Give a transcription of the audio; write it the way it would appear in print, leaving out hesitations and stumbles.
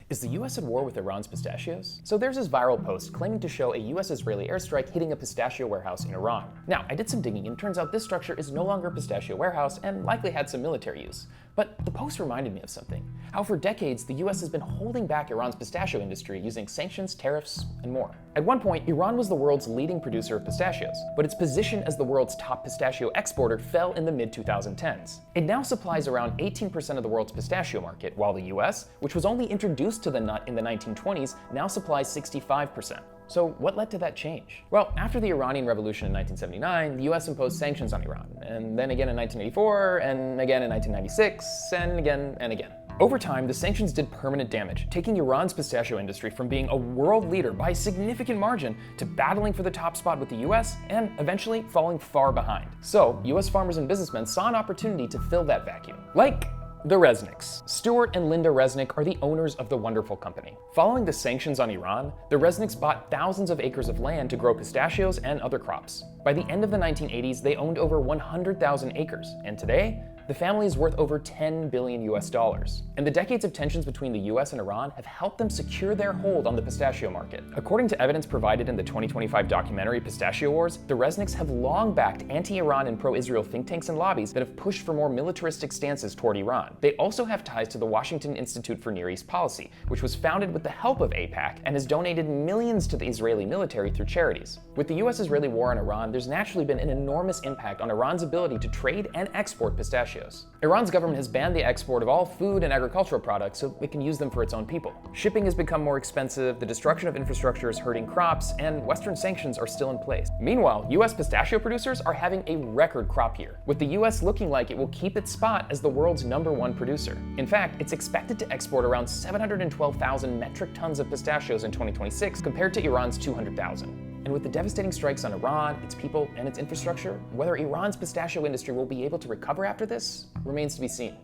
Is the US at war with Iran's pistachios? So there's this viral post claiming to show a US-Israeli airstrike hitting a pistachio warehouse in Iran. Now, I did some digging and it turns out this structure is no longer a pistachio warehouse and likely had some military use. But the post reminded me of something. How for decades, the US has been holding back Iran's pistachio industry using sanctions, tariffs, and more. At one point, Iran was the world's leading producer of pistachios, but its position as the world's top pistachio exporter fell in the mid-2010s. It now supplies around 18% of the world's pistachio market, while the US, which was only introduced to the nut in the 1920s, now supplies 65%. So what led to that change? Well, after the Iranian Revolution in 1979, the US imposed sanctions on Iran, and then again in 1984, and again in 1996, and again and again. Over time, the sanctions did permanent damage, taking Iran's pistachio industry from being a world leader by a significant margin to battling for the top spot with the US and eventually falling far behind. So, US farmers and businessmen saw an opportunity to fill that vacuum. Like the Resnicks. Stuart and Linda Resnick are the owners of the wonderful company. Following the sanctions on Iran, the Resnicks bought thousands of acres of land to grow pistachios and other crops. By the end of the 1980s, they owned over 100,000 acres, and today, the family is worth over $10 billion US. And the decades of tensions between the US and Iran have helped them secure their hold on the pistachio market. According to evidence provided in the 2025 documentary Pistachio Wars, the Resnicks have long backed anti-Iran and pro-Israel think tanks and lobbies that have pushed for more militaristic stances toward Iran. They also have ties to the Washington Institute for Near East Policy, which was founded with the help of AIPAC and has donated millions to the Israeli military through charities. With the US-Israeli war on Iran, there's naturally been an enormous impact on Iran's ability to trade and export pistachios. Iran's government has banned the export of all food and agricultural products so it can use them for its own people. Shipping has become more expensive, the destruction of infrastructure is hurting crops, and Western sanctions are still in place. Meanwhile, US pistachio producers are having a record crop year, with the US looking like it will keep its spot as the world's #1 producer. In fact, it's expected to export around 712,000 metric tons of pistachios in 2026 compared to Iran's 200,000. And with the devastating strikes on Iran, its people, and its infrastructure, whether Iran's pistachio industry will be able to recover after this remains to be seen.